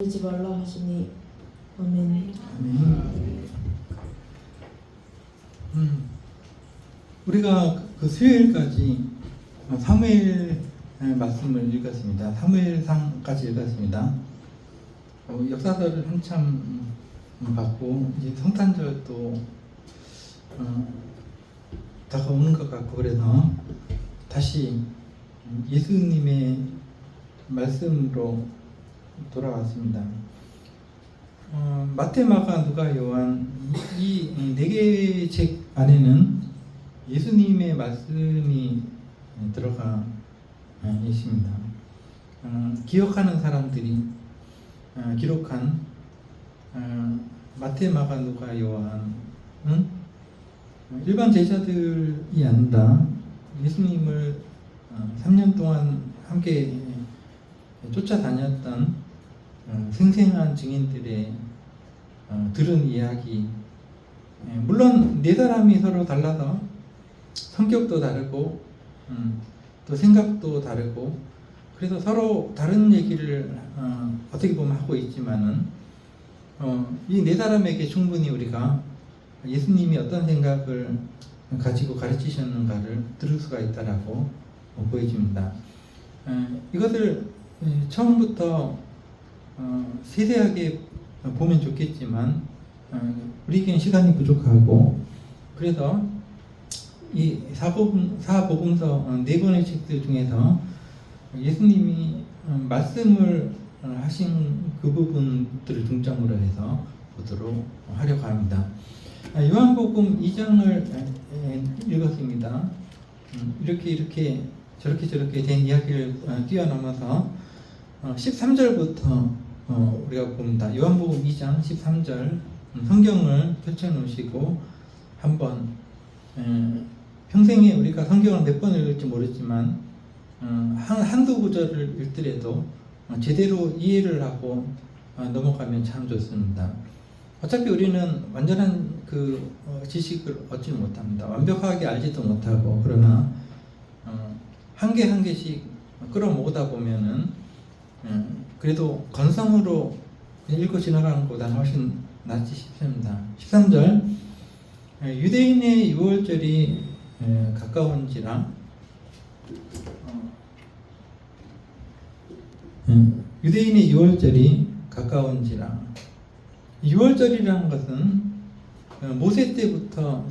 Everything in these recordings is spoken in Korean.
하지 말라 하시니 아멘. 우리가 그 수요일까지 사무엘 말씀을 읽었습니다. 사무엘상까지 읽었습니다. 역사서를 한참 봤고 이제 성탄절도 다가오는 것 같고 그래서 다시 예수님의 말씀으로 돌아왔습니다. 마태, 마가, 누가, 요한 이 네 개의 책 안에는 예수님의 말씀이 들어가 있습니다. 기억하는 사람들이 기록한 마태, 마가, 누가, 요한은 일반 제자들이 아니라 예수님을 3년 동안 함께 쫓아다녔던 생생한 증인들의 들은 이야기. 물론 네 사람이 서로 달라서 성격도 다르고 또 생각도 다르고 그래서 서로 다른 얘기를 어떻게 보면 하고 있지만은 이 네 사람에게 충분히 우리가 예수님이 어떤 생각을 가지고 가르치셨는가를 들을 수가 있다라고 보여집니다. 이것을 처음부터 세세하게 보면 좋겠지만 우리에게는 시간이 부족하고 그래서 이 사복음서 네 권의 책들 중에서 예수님이 말씀을 하신 그 부분들을 중점으로 해서 보도록 하려고 합니다. 요한복음 2장을 읽었습니다. 이렇게 저렇게 된 이야기를 뛰어넘어서 13절부터 우리가 봅니다. 요한복음 2장 13절 성경을 펼쳐놓으시고 한번 평생에 우리가 성경을 몇 번 읽을지 모르지만 한두 구절을 읽더라도 제대로 이해를 하고 넘어가면 참 좋습니다. 어차피 우리는 완전한 그 지식을 얻지 못합니다. 완벽하게 알지도 못하고 그러나 한 개 한 개씩 끌어모으다 보면은 그래도 건성으로 그냥 읽고 지나가는 것보다는 훨씬 낫지 싶습니다. 13절 유대인의 유월절이 가까운지라 유대인의 유월절이 가까운지라 유월절이라는 것은 모세 때부터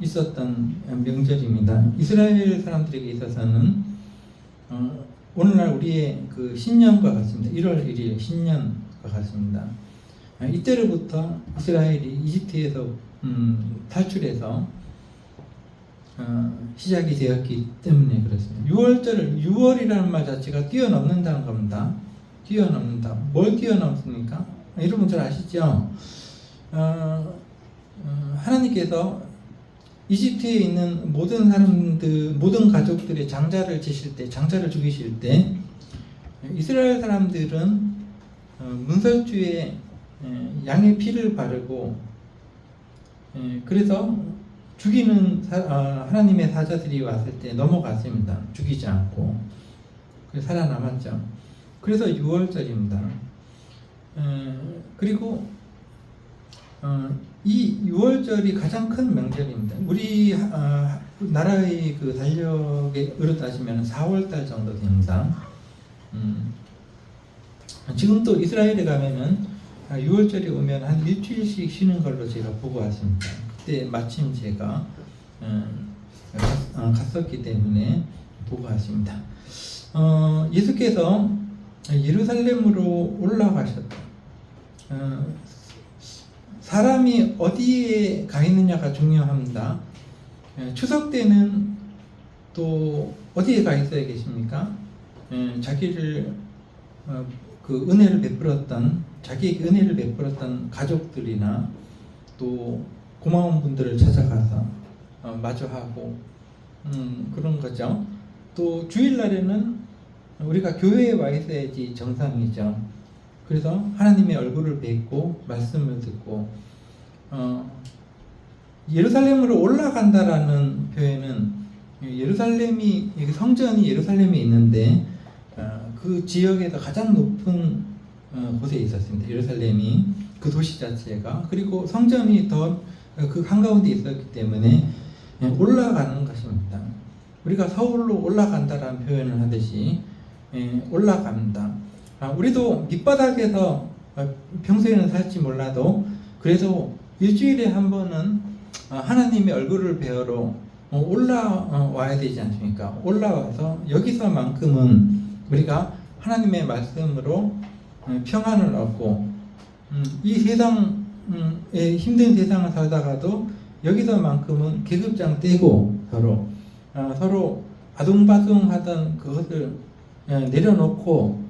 있었던 명절입니다. 이스라엘 사람들에게 있어서는 오늘날 우리의 그 신년과 같습니다. 1월 1일 신년과 같습니다. 이때로부터 이스라엘이 이집트에서 탈출해서 시작이 되었기 때문에 그렇습니다. 6월이라는 말 자체가 뛰어넘는다는 겁니다. 뛰어넘는다. 뭘 뛰어넘습니까? 여러분 잘 아시죠? 하나님께서 이집트에 있는 모든 사람들, 모든 가족들의 장자를 죽이실 때, 이스라엘 사람들은 문설주에 양의 피를 바르고, 그래서 죽이는 하나님의 사자들이 왔을 때 넘어갔습니다. 죽이지 않고. 그래서 살아남았죠. 그래서 6월절입니다. 그리고 이 6월절이 가장 큰 명절입니다. 우리 나라의 그 달력에 으로 따지면 4월달 정도 됩니다. 지금 또 이스라엘에 가면은 6월절이 오면 한 일주일씩 쉬는 걸로 제가 보고 왔습니다. 그때 마침 제가 갔었기 때문에 보고 왔습니다. 예수께서 예루살렘으로 올라가셨다. 사람이 어디에 가 있느냐가 중요합니다. 추석 때는 또 어디에 가 있어야 계십니까? 자기를 그 은혜를 베풀었던 자기에게 은혜를 베풀었던 가족들이나 또 고마운 분들을 찾아가서 마주하고 그런 거죠. 또 주일날에는 우리가 교회에 와 있어야지 정상이죠. 그래서 하나님의 얼굴을 뵙고 말씀을 듣고 예루살렘으로 올라간다라는 표현은 예루살렘이 성전이 예루살렘에 있는데 그 지역에서 가장 높은 곳에 있었습니다. 예루살렘이 그 도시 자체가. 그리고 성전이 더 그 한가운데 있었기 때문에 올라가는 것입니다. 우리가 서울로 올라간다라는 표현을 하듯이 올라갑니다. 우리도 밑바닥에서 평소에는 살지 몰라도 그래도 일주일에 한 번은 하나님의 얼굴을 배우러 올라와야 되지 않습니까? 올라와서 여기서만큼은 우리가 하나님의 말씀으로 평안을 얻고 이 세상의 힘든 세상을 살다가도 여기서만큼은 계급장 떼고 서로 아둥바둥하던 그것을 내려놓고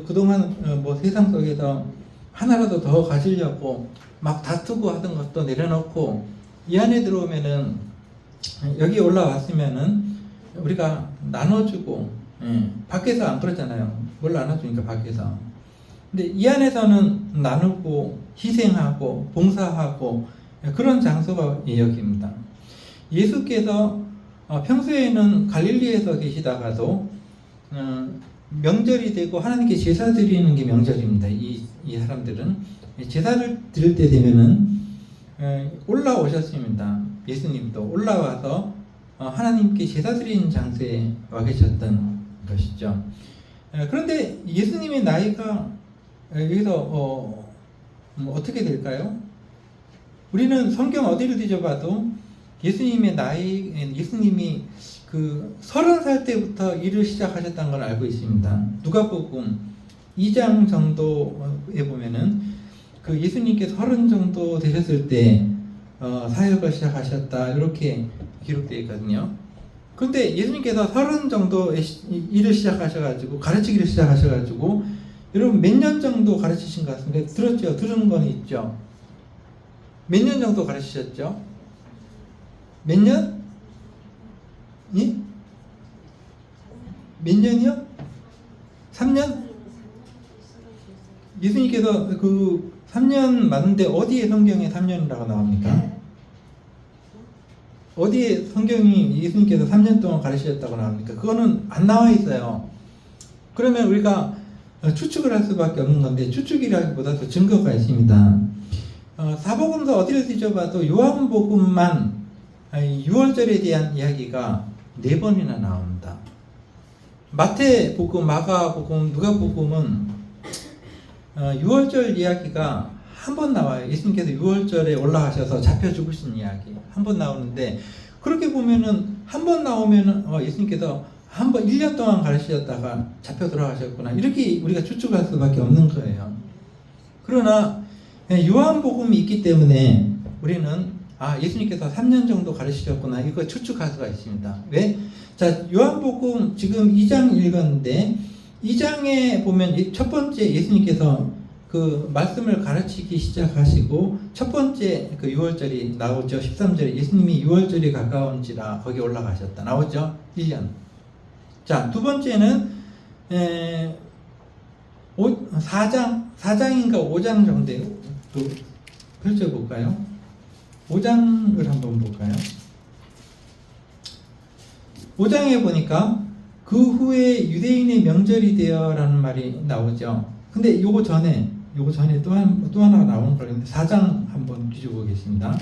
그동안 뭐 세상 속에서 하나라도 더 가지려고 막 다투고 하던 것도 내려놓고 이 안에 들어오면은 여기 올라왔으면은 우리가 나눠주고 밖에서 안 그러잖아요. 뭘 나눠주니까 밖에서. 근데 이 안에서는 나누고 희생하고 봉사하고 그런 장소가 여기입니다. 예수께서 평소에는 갈릴리에서 계시다가도 명절이 되고 하나님께 제사 드리는 게 명절입니다. 이 사람들은 제사를 드릴 때 되면은 올라오셨습니다. 예수님도 올라와서 하나님께 제사 드리는 장소에 와 계셨던 것이죠. 그런데 예수님의 나이가 여기서 어떻게 될까요? 우리는 성경 어디를 뒤져봐도 예수님의 나이, 예수님이 그 30살 때부터 일을 시작하셨다는 걸 알고 있습니다. 누가복음 2장 정도에 보면은 그 예수님께 30 정도 되셨을 때 사역을 시작하셨다 이렇게 기록되어 있거든요. 그런데 예수님께서 30 정도의 일을 시작하셔가지고 가르치기를 시작하셔가지고 여러분 몇 년 정도 가르치신 것 같습니다. 들었죠? 들은 건 있죠? 몇 년 정도 가르치셨죠? 몇 년? 예? 몇 년이요? 3년? 예수님께서 그 3년 맞는데 어디에 성경에 3년이라고 나옵니까? 어디에 성경이 예수님께서 3년 동안 가르치셨다고 나옵니까? 그거는 안 나와 있어요. 그러면 우리가 추측을 할 수밖에 없는 건데 추측이라기보다도 증거가 있습니다. 사복음서 어디를 뒤져봐도 요한복음만 6월절에 대한 이야기가 4번이나 나옵니다. 마태복음, 마가복음, 누가복음은 6월절 이야기가 한 번 나와요. 예수님께서 6월절에 올라가셔서 잡혀 죽으신 이야기 한 번 나오는데 그렇게 보면은 한 번 나오면은 예수님께서 한 번 1년 동안 가르치셨다가 잡혀 돌아가셨구나 이렇게 우리가 추측할 수밖에 없는 거예요. 그러나 요한복음이 있기 때문에 우리는 예수님께서 3년 정도 가르치셨구나 이거 추측할 수가 있습니다. 왜? 자, 요한복음 지금 2장 읽었는데 2장에 보면 첫 번째 예수님께서 그 말씀을 가르치기 시작하시고 첫 번째 그 6월절이 나오죠. 13절에 예수님이 6월절이 가까운지라 거기 올라가셨다 나오죠. 1년. 자, 두 번째는 4장인가 5장 정도에 펼쳐볼까요? 5장을 한번 볼까요? 5장에 보니까 그 후에 유대인의 명절이 되어라는 말이 나오죠. 근데 요거 전에 또 하나 나오는 걸 있는데 4장 한번 뒤져보겠습니다.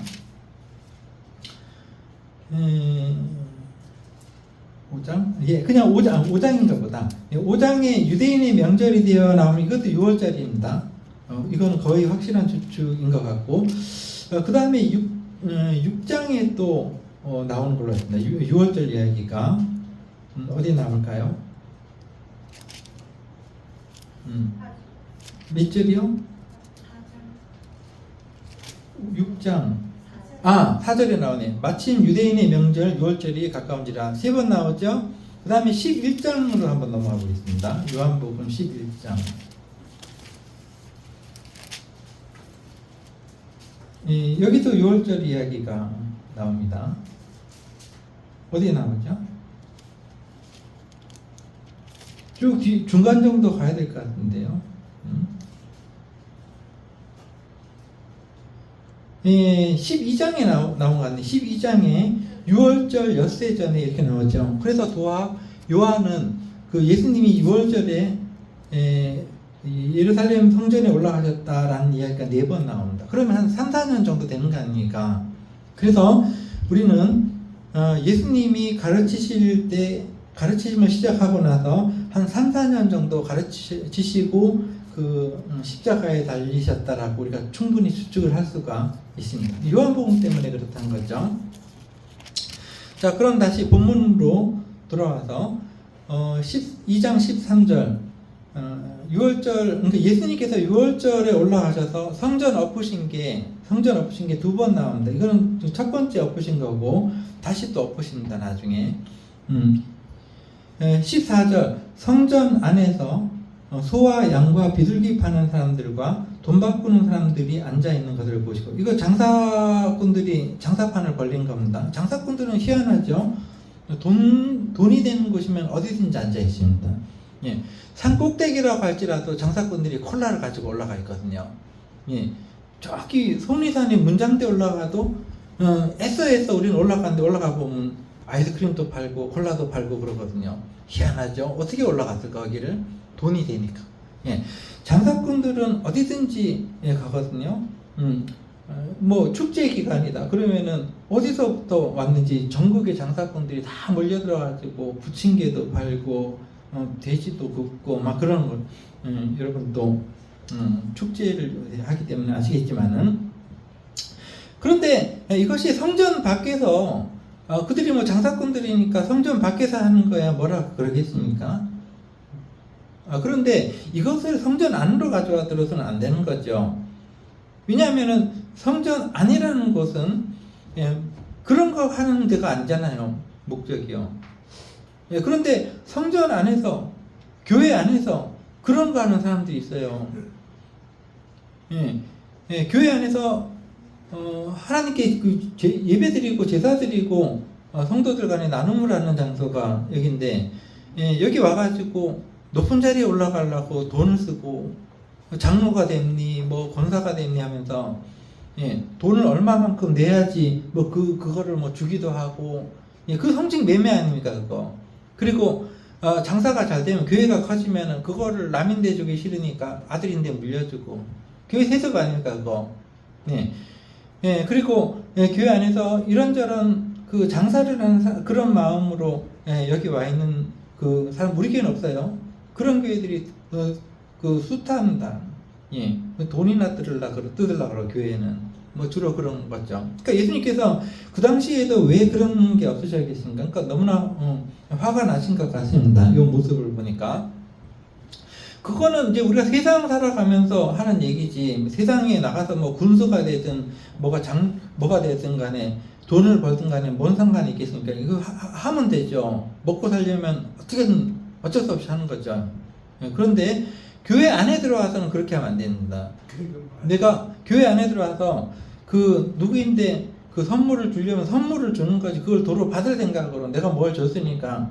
5장? 예, 그냥 5장인가 보다. 5장에 유대인의 명절이 되어 나오면 이것도 6월절입니다. 이거는 거의 확실한 추측인 것 같고, 그 다음에 6장에 또 나오는 걸로 했습니다. 6월절 이야기가 어디 나올까요? 몇 절이요? 6장. 4절에 나오네. 마침 유대인의 명절 6월절이 가까운지라 3번 나오죠? 그 다음에 11장으로 한번 넘어가 보겠습니다. 요한복음 11장. 여기도 6월절 이야기가 나옵니다. 어디에 나오죠? 쭉 중간 정도 가야 될 것 같은데요. 12장에 나온 것 같네. 12장에 6월절 엿새 전에 이렇게 나오죠. 그래서 요한은 그 예수님이 6월절에 이 예루살렘 성전에 올라가셨다라는 이야기가 4번 나옵니다. 그러면 한 3, 4년 정도 되는 거 아닙니까? 그래서 우리는 예수님이 가르치심을 시작하고 나서 한 3, 4년 정도 가르치시고 십자가에 달리셨다라고 우리가 충분히 추측을 할 수가 있습니다. 요한복음 때문에 그렇다는 거죠. 자, 그럼 다시 본문으로 돌아와서 2장 13절 6월절, 그러니까 예수님께서 6월절에 올라가셔서 성전 엎으신 게 2번 나옵니다. 이거는 첫 번째 엎으신 거고 다시 또 엎으십니다. 나중에 14절 성전 안에서 소와 양과 비둘기 파는 사람들과 돈 바꾸는 사람들이 앉아 있는 것을 보시고, 이거 장사꾼들이 장사판을 벌린 겁니다. 장사꾼들은 희한하죠. 돈이 되는 곳이면 어디든지 앉아 있습니다. 예, 산 꼭대기라고 할지라도 장사꾼들이 콜라를 가지고 올라가 있거든요. 예, 저기 속리산이 문장대 올라가도 애써 우리는 올라가는데 올라가 보면 아이스크림도 팔고 콜라도 팔고 그러거든요. 희한하죠. 어떻게 올라갔을까 거기를? 돈이 되니까. 예, 장사꾼들은 어디든지 가거든요. 뭐 축제 기간이다 그러면은 어디서부터 왔는지 전국의 장사꾼들이 다 몰려들어가지고 부침개도 팔고 돼지도 굽고 막 그런 걸 여러분도 축제를 하기 때문에 아시겠지만은, 그런데 이것이 성전 밖에서 그들이 뭐 장사꾼들이니까 성전 밖에서 하는 거야 뭐라 그러겠습니까? 그런데 이것을 성전 안으로 가져와 들어서는 안 되는 거죠. 왜냐하면은 성전 안이라는 곳은 그런 거 하는 데가 아니잖아요. 목적이요. 그런데 성전 안에서, 교회 안에서 그런 거 하는 사람들이 있어요. 교회 안에서 하나님께 예배드리고 제사드리고 성도들 간에 나눔을 하는 장소가 여기인데, 여기 와가지고 높은 자리에 올라가려고 돈을 쓰고 장로가 됐니 뭐 권사가 됐니 하면서 돈을 얼마만큼 내야지 뭐 그거를 뭐 주기도 하고, 그 성직 매매 아닙니까 그거. 그리고 장사가 잘 되면 교회가 커지면은 그거를 남인데 주기 싫으니까 아들인데 물려주고, 교회 세습 아닙니까 그거. 그리고 교회 안에서 이런저런 그 장사를 하는 그런 마음으로 여기 와 있는 그 사람 우리 교회는 없어요. 그런 교회들이 그 수탄다. 돈이나 뜯으려고 그러고 교회는 뭐 주로 그런 거죠. 그러니까 예수님께서 그 당시에도 왜 그런 게 없으셨겠습니까? 그러니까 너무나 화가 나신 것 같습니다. 이 모습을 보니까. 그거는 이제 우리가 세상 살아가면서 하는 얘기지, 세상에 나가서 뭐 군수가 되든 뭐가 되든 간에 돈을 벌든 간에 뭔 상관이 있겠습니까? 이거 하면 되죠. 먹고 살려면 어떻게든 어쩔 수 없이 하는 거죠. 그런데 교회 안에 들어와서는 그렇게 하면 안 됩니다. 내가 교회 안에 들어와서 그 누구인데 그 선물을 주려면 선물을 주는 거지, 그걸 도로 받을 생각으로 내가 뭘 줬으니까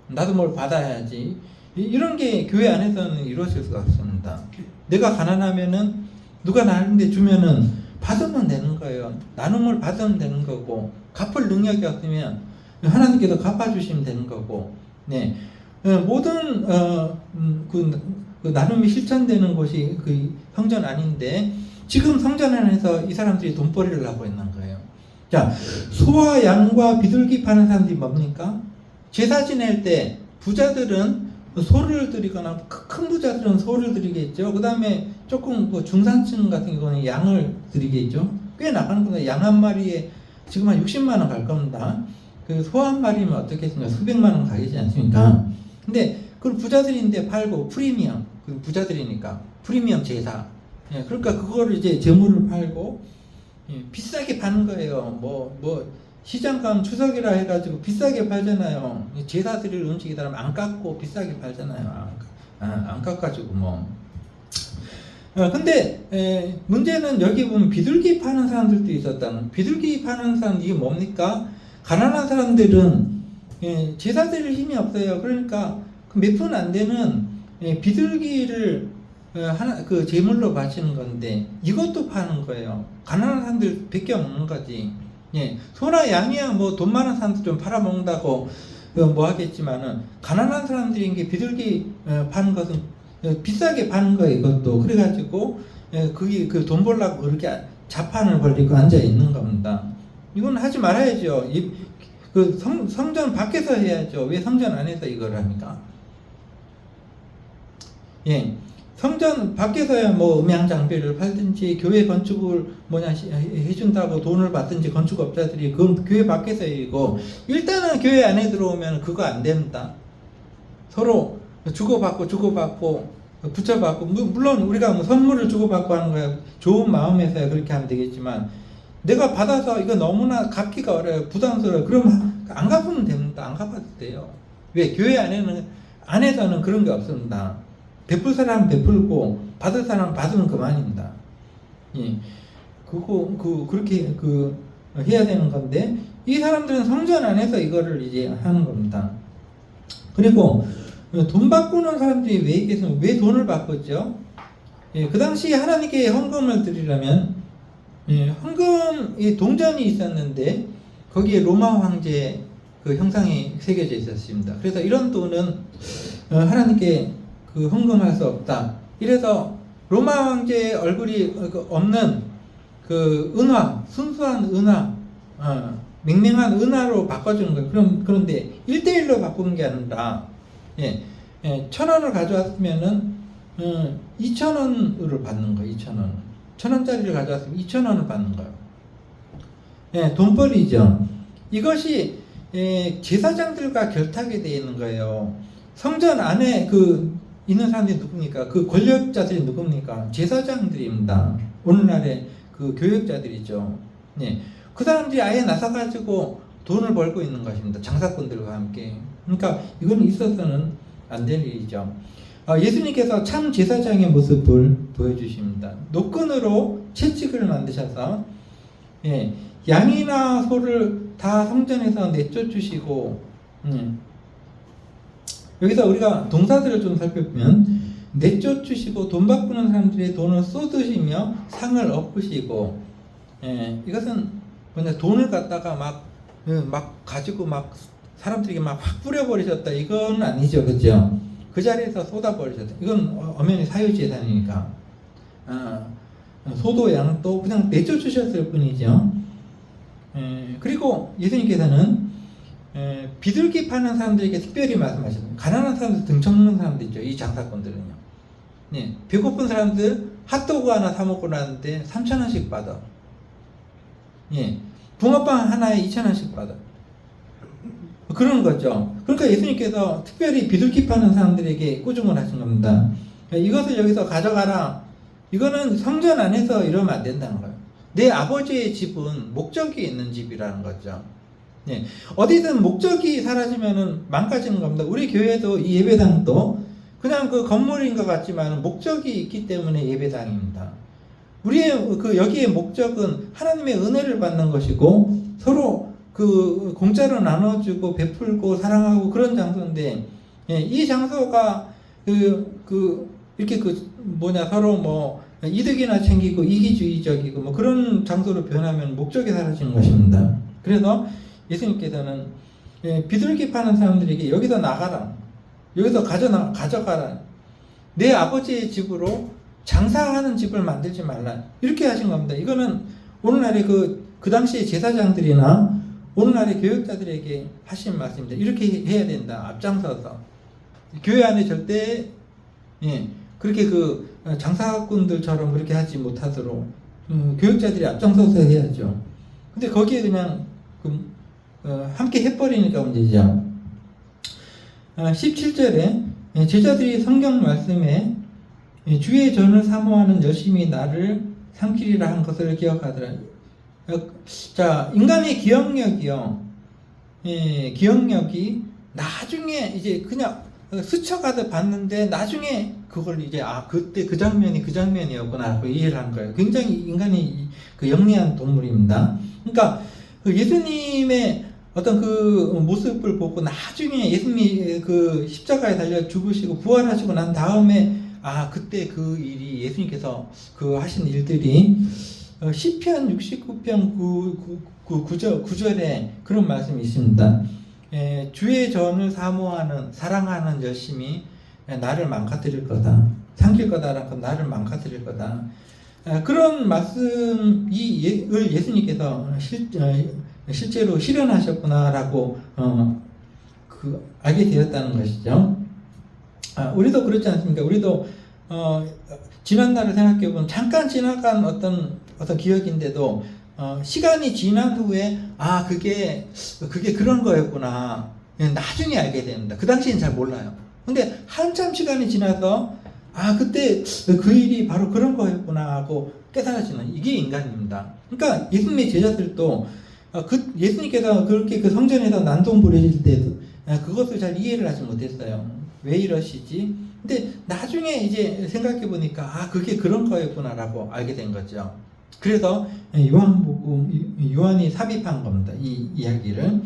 나도 뭘 받아야지, 이런 게 교회 안에서는 이루어질 수가 없습니다. 내가 가난하면은 누가 나한테 주면은 받으면 되는 거예요. 나눔을 받으면 되는 거고, 갚을 능력이 없으면 하나님께서 갚아주시면 되는 거고, 모든 그 나눔이 실천되는 곳이 그 성전 안인데, 지금 성전 안에서 이 사람들이 돈벌이를 하고 있는 거예요. 자, 소와 양과 비둘기 파는 사람들이 뭡니까? 제사 지낼 때 부자들은 소를 드리거나 큰 부자들은 소를 드리겠죠. 그 다음에 조금 그 중산층 같은 경우는 양을 드리겠죠. 꽤 나가는 건데 양 한 마리에 지금 한 60만 원 갈 겁니다. 그 소 한 마리면 어떻겠습니까? 수백만 원 가겠지 않습니까? 근데 그걸 부자들인데 팔고 프리미엄, 그 부자들이니까 프리미엄 제사. 그러니까 그거를 이제 재물을 팔고 비싸게 파는 거예요. 뭐 시장 가면 추석이라 해가지고 비싸게 팔잖아요. 제사 드릴 음식이라면 안 깎고 비싸게 팔잖아요. 안 깎아주고 뭐. 근데 문제는 여기 보면 비둘기 파는 사람들도 있었다는. 비둘기 파는 사람, 이게 뭡니까? 가난한 사람들은 제사 드릴 힘이 없어요. 그러니까 몇 푼 안 되는 비둘기를 그 제물로 바치는 건데 이것도 파는 거예요. 가난한 사람들 베껴 먹는 거지. 소나 양이야 뭐 돈 많은 사람들 좀 팔아먹는다고 뭐 하겠지만은, 가난한 사람들이 이게 비둘기 파는 것은 비싸게 파는 거예요, 이것도. 그래가지고 그게 그 돈 벌려고 그렇게 자판을 벌리고 앉아 있는 겁니다. 이건 하지 말아야죠. 그 성전 밖에서 해야죠. 왜 성전 안에서 이걸 합니까? 예, 성전 밖에서야 뭐 음향 장비를 팔든지 교회 건축을 해준다고 돈을 받든지 건축업자들이 그건 교회 밖에서 이고, 일단은 교회 안에 들어오면 그거 안 됩니다. 서로 주고받고 붙여받고, 물론 우리가 뭐 선물을 주고받고 하는 거야 좋은 마음에서야 그렇게 하면 되겠지만, 내가 받아서 이거 너무나 갚기가 어려워요, 부담스러워요, 그럼 안 갚으면 됩니다. 안 갚아도 돼요. 왜? 교회 안에서는 그런 게 없습니다. 베풀 사람 베풀고 받을 사람 받으면 그만입니다. 예, 그렇게 해야 되는 건데, 이 사람들은 성전 안에서 이거를 이제 하는 겁니다. 그리고 돈 바꾸는 사람들이 왜 돈을 바꾸죠? 예, 그 당시 하나님께 헌금을 드리려면, 헌금이 동전이 있었는데 거기에 로마 황제 그 형상이 새겨져 있었습니다. 그래서 이런 돈은 하나님께 헌금할 수 없다. 이래서 로마 황제의 얼굴이 없는 그 은화, 순수한 은화, 맹맹한 은화로 바꿔주는 거예요. 그런데 1대1로 바꾸는 게 아니라, 1,000원을 가져왔으면은 2,000원을 받는 거예요. 2,000원. 1,000원짜리를 가져왔으면 2,000원을 받는 거예요. 돈벌이죠. 이것이 제사장들과 결탁이 되어 있는 거예요. 성전 안에 있는 사람들이 누굽니까? 그 권력자들이 누굽니까? 제사장들입니다. 오늘날의 그 교역자들이죠. 그 사람들이 아예 나서가지고 돈을 벌고 있는 것입니다. 장사꾼들과 함께. 그러니까 이건 있어서는 안 될 일이죠. 예수님께서 참 제사장의 모습을 보여주십니다. 노끈으로 채찍을 만드셔서 양이나 소를 다 성전에서 내쫓으시고, 여기서 우리가 동사들을 좀 살펴보면, 내쫓으시고 돈 바꾸는 사람들의 돈을 쏟으시며 상을 엎으시고, 이것은 돈을 갖다가 막 가지고 사람들에게 막 확 뿌려버리셨다, 이건 아니죠, 그죠? 그 자리에서 쏟아버리셨다. 이건 엄연히 사유재산이니까. 소도 양도 그냥 내쫓으셨을 뿐이죠. 그리고 예수님께서는 비둘기 파는 사람들에게 특별히 말씀하셨습니다. 가난한 사람들 등쳐먹는 사람들이죠, 이 장사꾼들은요. 배고픈 사람들 핫도그 하나 사 먹고 나는데 3,000원씩 받아. 붕어빵 하나에 2,000원씩 받아. 그런 거죠. 그러니까 예수님께서 특별히 비둘기 파는 사람들에게 꾸중을 하신 겁니다. 이것을 여기서 가져가라. 이거는 성전 안에서 이러면 안 된다는 거예요. 내 아버지의 집은 목적이 있는 집이라는 거죠. 어디든 목적이 사라지면은 망가지는 겁니다. 우리 교회도 이 예배당도 그냥 그 건물인 것 같지만 목적이 있기 때문에 예배당입니다. 우리의 여기의 목적은 하나님의 은혜를 받는 것이고, 서로 공짜로 나눠주고 베풀고 사랑하고 그런 장소인데, 이 장소가 이렇게 서로 이득이나 챙기고 이기주의적이고 그런 장소로 변하면 목적이 사라지는 것입니다. 그래서 예수님께서는 비둘기 파는 사람들에게 여기서 나가라, 여기서 가져가라, 내 아버지의 집으로 장사하는 집을 만들지 말라, 이렇게 하신 겁니다. 이거는 오늘날의 그 당시의 제사장들이나 오늘날의 교역자들에게 하신 말씀입니다. 이렇게 해야 된다, 앞장서서. 교회 안에 절대 그렇게 장사꾼들처럼 그렇게 하지 못하도록 교역자들이 앞장서서 해야죠. 근데 거기에 그냥 함께 해버리니까 문제죠. 17절에 제자들이 성경 말씀에 주의 전을 사모하는 열심히 나를 삼키리라 한 것을 기억하더라. 자, 인간의 기억력이요. 기억력이 나중에 이제 그냥 스쳐가듯 봤는데 나중에 그걸 이제 그때 그 장면이었구나 하고 이해를 한 거예요. 굉장히 인간이 영리한 동물입니다. 그러니까 예수님의 어떤 모습을 보고 나중에 예수님이 십자가에 달려 죽으시고 부활하시고 난 다음에 그때 그 일이, 예수님께서 하신 일들이 시편 69편 9절에 그런 말씀이 있습니다. 주의 전을 사모하는, 사랑하는 열심히 나를 망가뜨릴 거다. 삼킬 거다라고 나를 망가뜨릴 거다. 그런 말씀을 예수님께서 실제로 실현하셨구나라고 알게 되었다는 것이죠. 우리도 그렇지 않습니까? 우리도 지난 날을 생각해 보면 잠깐 지나간 어떤 기억인데도 시간이 지난 후에 그게 그런 거였구나. 나중에 알게 됩니다. 그 당시엔 잘 몰라요. 근데 한참 시간이 지나서 그때 그 일이 바로 그런 거였구나 하고 깨달아지는 이게 인간입니다. 그러니까 예수님의 제자들도 예수님께서 그렇게 그 성전에서 난동 부리실 때도 그것을 잘 이해를 하지 못했어요. 왜 이러시지? 근데 나중에 이제 생각해 보니까 그게 그런 거였구나라고 알게 된 거죠. 그래서 요한이 삽입한 겁니다. 이 이야기를.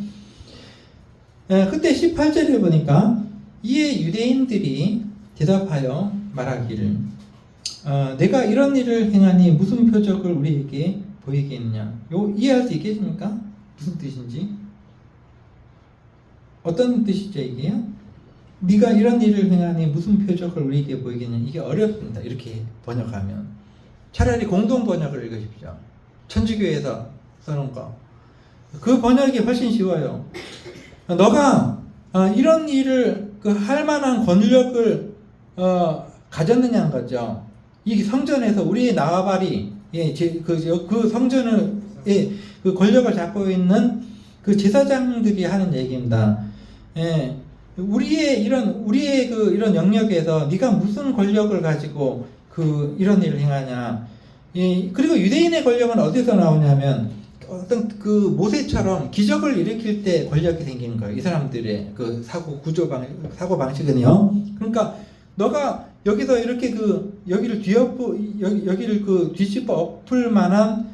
그때 18절에 보니까 이에 유대인들이 대답하여 말하기를 내가 이런 일을 행하니 무슨 표적을 우리에게 보이겠느냐. 이해할 수 있겠습니까? 무슨 뜻인지? 어떤 뜻이죠 이게요? 네가 이런 일을 행하니 무슨 표적을 우리에게 보이겠냐. 이게 어렵습니다. 이렇게 번역하면. 차라리 공동 번역을 읽으십시오. 천주교에서 써놓은 거. 그 번역이 훨씬 쉬워요. 너가 이런 일을 할 만한 권력을 가졌느냐는 거죠. 이 성전에서 우리의 나와바리, 그 성전을 그 권력을 잡고 있는 그 제사장들이 하는 얘기입니다. 우리의 이런 영역에서 네가 무슨 권력을 가지고 이런 일을 행하냐. 그리고 유대인의 권력은 어디서 나오냐면 어떤 그 모세처럼 기적을 일으킬 때 권력이 생기는 거예요. 이 사람들의 그 사고 방식은요. 그러니까 너가 여기서 이렇게 여기를 뒤집어 엎을 만한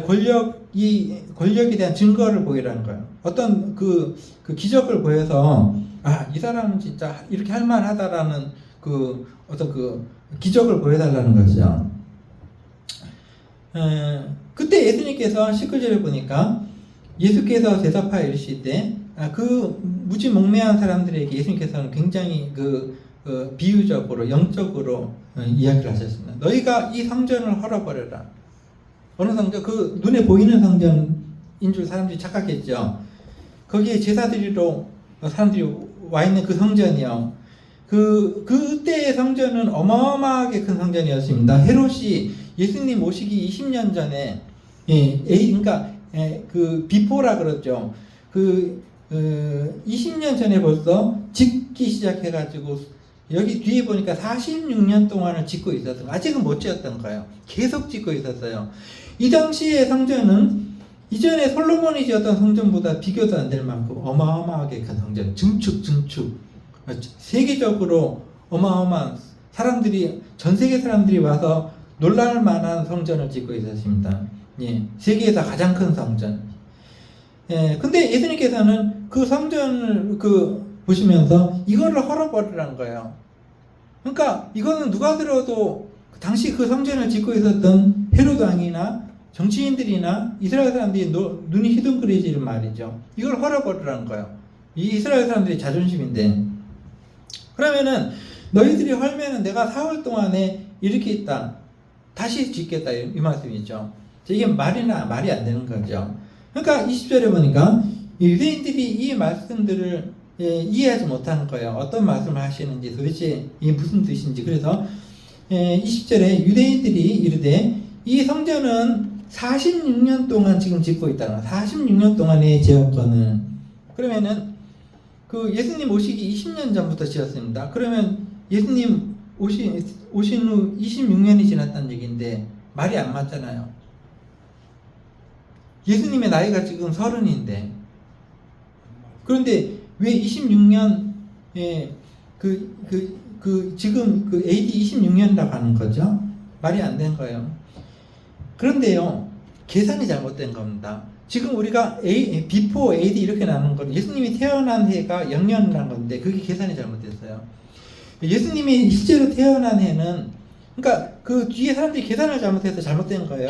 권력에 대한 증거를 보이라는 거예요. 어떤 그 기적을 보여서 이 사람은 진짜 이렇게 할 만하다라는 어떤 기적을 보여달라는 거죠. 그때 예수님께서 19절에 보니까 예수께서 대답하여 이르시되 그 무지몽매한 사람들에게 예수님께서는 굉장히 비유적으로 영적으로 이야기를 하셨습니다. 너희가 이 성전을 헐어버려라. 어느 성전? 그 눈에 보이는 성전인 줄 사람들이 착각했죠. 거기에 제사 드리러 사람들이 와 있는 그 성전이요. 그때의 성전은 어마어마하게 큰 성전이었습니다. 헤롯이 예수님 오시기 20년 전에, 그러니까, 비포라 그러죠. 20년 전에 벌써 짓기 시작해가지고, 여기 뒤에 보니까 46년 동안을 짓고 있었어요. 아직은 못 지었던 거예요. 계속 짓고 있었어요. 이 당시의 성전은 이전에 솔로몬이 지었던 성전보다 비교도 안 될 만큼 어마어마하게 큰 성전, 증축. 세계적으로 어마어마한 전 세계 사람들이 와서 놀랄 만한 성전을 짓고 있었습니다. 세계에서 가장 큰 성전. 근데 예수님께서는 그 성전을 보시면서 이거를 헐어버리라는 거예요. 그러니까 이거는 누가 들어도 당시 그 성전을 짓고 있었던 헤롯 왕이나 정치인들이나 이스라엘 사람들이 눈이 휘둥그레지는 말이죠. 이걸 헐어버리라는 거예요. 이 이스라엘 사람들의 자존심인데. 그러면은 너희들이 헐면은 내가 4월 동안에 이렇게 있다. 다시 짓겠다. 이 말씀이죠. 이게 말이 안 되는 거죠. 그러니까 20절에 보니까 유대인들이 이 말씀들을 이해하지 못하는 거예요. 어떤 말씀을 하시는지 도대체 이게 무슨 뜻인지. 그래서 20절에 유대인들이 이르되 이 성전은 46년 동안 지금 짓고 있다는 46년 동안의 제어권을. 그러면은 예수님 오시기 20년 전부터 지었습니다. 그러면 예수님 오신 후 26년이 지났다는 얘기인데 말이 안 맞잖아요. 예수님의 나이가 지금 30인데 그런데 왜 26년에 지금 AD 26년이라고 하는 거죠? 말이 안 된 거예요. 그런데요, 계산이 잘못된 겁니다. 지금 우리가 before AD 이렇게 나누는 건 예수님이 태어난 해가 0년이라는 건데 그게 계산이 잘못됐어요. 예수님이 실제로 태어난 해는 그러니까 그 뒤에 사람들이 계산을 잘못해서 잘못된 거예요.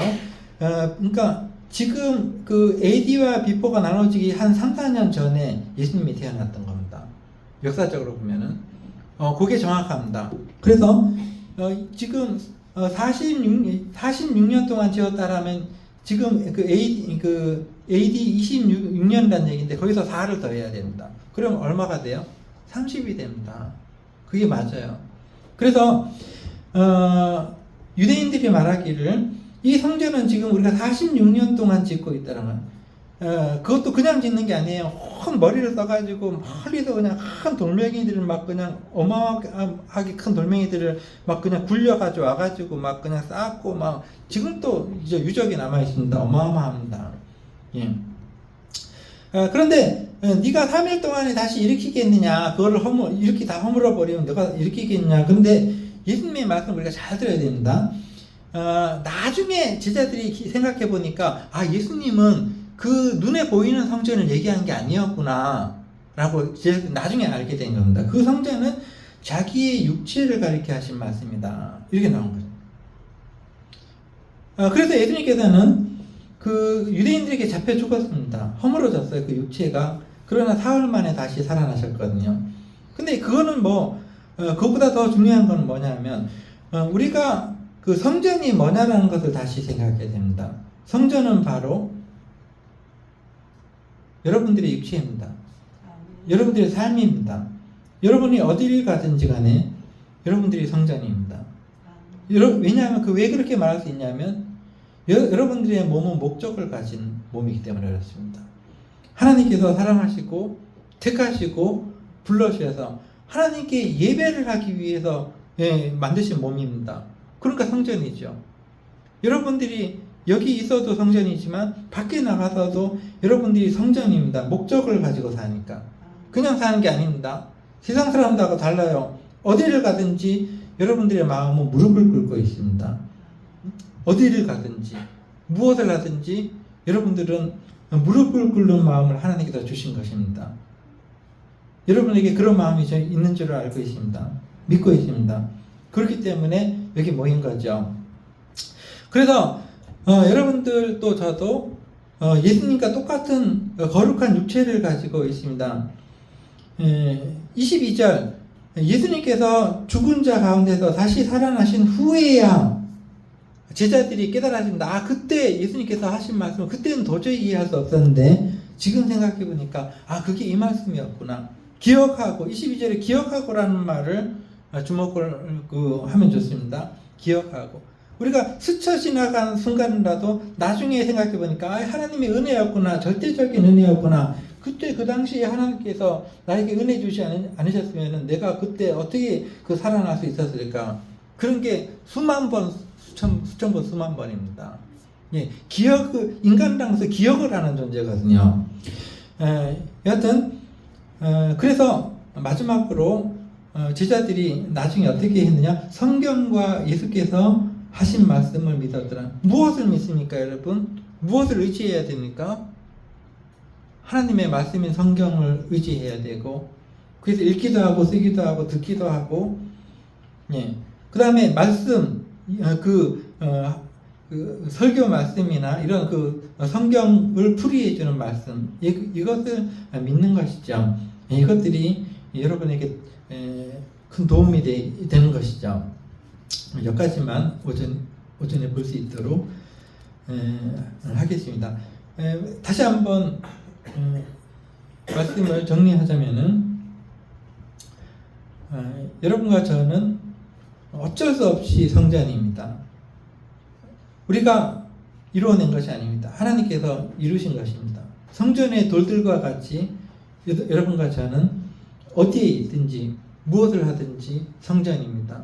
그러니까 지금 AD와 before가 나눠지기 한 3, 4년 전에 예수님이 태어났던 겁니다. 역사적으로 보면은. 그게 정확합니다. 그래서 지금 46년 동안 지었다라면 지금 AD 26년이라는 얘기인데 거기서 4를 더해야 됩니다. 그럼 얼마가 돼요? 30이 됩니다. 그게 맞아요. 그래서 유대인들이 말하기를 이 성전은 지금 우리가 46년 동안 짓고 있다는 그것도 그냥 짓는 게 아니에요. 큰 머리를 써가지고 멀리서 그냥 큰 돌멩이들을 막 그냥 어마어마하게 큰 돌멩이들을 막 그냥 굴려가지고 와가지고 막 그냥 쌓고 막 지금도 이제 유적이 남아 있습니다. 어마어마합니다. 예. 그런데 네가 3일 동안에 다시 일으키겠느냐? 그거를 이렇게 다 허물어 버리면 내가 일으키겠느냐? 근데 예수님의 말씀 우리가 잘 들어야 됩니다. 나중에 제자들이 생각해 보니까 예수님은 그 눈에 보이는 성전을 얘기한 게 아니었구나 라고 나중에 알게 된 겁니다. 그 성전은 자기의 육체를 가리켜 하신 말씀이다. 이렇게 나온 거죠. 그래서 예수님께서는 그 유대인들에게 잡혀 죽었습니다. 허물어졌어요. 그 육체가. 그러나 사흘 만에 다시 살아나셨거든요. 근데 그거는 그것보다 더 중요한 건 뭐냐면 우리가 그 성전이 뭐냐라는 것을 다시 생각해야 됩니다. 성전은 바로 여러분들의 육체입니다. 여러분들의 삶입니다. 여러분이 어디를 가든지 간에 여러분들이 성전입니다. 왜냐하면 왜 그렇게 말할 수 있냐면 여러분들의 몸은 목적을 가진 몸이기 때문에 그렇습니다. 하나님께서 사랑하시고 택하시고 불러주셔서 하나님께 예배를 하기 위해서 만드신 몸입니다. 그러니까 성전이죠. 여러분들이 여기 있어도 성전이지만 밖에 나가서도 여러분들이 성전입니다. 목적을 가지고 사니까. 그냥 사는 게 아닙니다. 세상 사람들하고 달라요. 어디를 가든지 여러분들의 마음은 무릎을 꿇고 있습니다. 어디를 가든지 무엇을 하든지 여러분들은 무릎을 꿇는 마음을 하나님께서 주신 것입니다. 여러분에게 그런 마음이 있는 줄 알고 있습니다. 믿고 있습니다. 그렇기 때문에 여기 모인 거죠. 그래서 여러분들도 저도 예수님과 똑같은 거룩한 육체를 가지고 있습니다. 22절 예수님께서 죽은 자 가운데서 다시 살아나신 후에야 제자들이 깨달아집니다. 그때 예수님께서 하신 말씀은 그때는 도저히 이해할 수 없었는데 지금 생각해 보니까 그게 이 말씀이었구나. 기억하고 22절에 기억하고라는 말을 주목을 하면 좋습니다. 기억하고 우리가 스쳐 지나간 순간이라도 나중에 생각해 보니까 하나님의 은혜였구나. 절대적인 은혜였구나. 그때 그 당시에 하나님께서 나에게 은혜 주지 않으셨으면 내가 그때 어떻게 살아날 수 있었을까. 그런 게 수만 번, 수천 번, 수만 번입니다. 예, 인간으로서 기억을 하는 존재거든요. 여하튼 그래서 마지막으로 제자들이 나중에 어떻게 했느냐. 성경과 예수께서 하신 말씀을 믿었더라. 무엇을 믿습니까, 여러분? 무엇을 의지해야 됩니까? 하나님의 말씀인 성경을 의지해야 되고, 그래서 읽기도 하고, 쓰기도 하고, 듣기도 하고, 그 다음에 말씀, 설교 말씀이나 이런 성경을 풀이해주는 말씀, 이것을 믿는 것이죠. 이것들이 여러분에게 큰 도움이 되는 것이죠. 여기까지만 오전에 볼 수 있도록 하겠습니다. 다시 한번 말씀을 정리하자면은 여러분과 저는 어쩔 수 없이 성전입니다. 우리가 이루어낸 것이 아닙니다. 하나님께서 이루신 것입니다. 성전의 돌들과 같이 여러분과 저는 어디에 있든지 무엇을 하든지 성전입니다.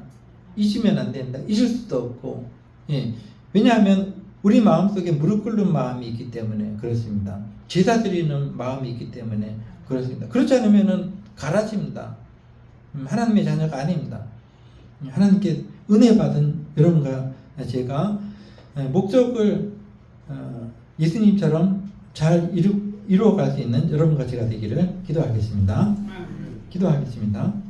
잊으면 안 된다. 잊을 수도 없고, 왜냐하면 우리 마음속에 무릎 꿇는 마음이 있기 때문에 그렇습니다. 제사 드리는 마음이 있기 때문에 그렇습니다. 그렇지 않으면 갈라집니다. 하나님의 자녀가 아닙니다. 하나님께 은혜 받은 여러분과 제가 목적을 예수님처럼 잘 이루어갈 수 있는 여러분과 제가 되기를 기도하겠습니다. 기도하겠습니다.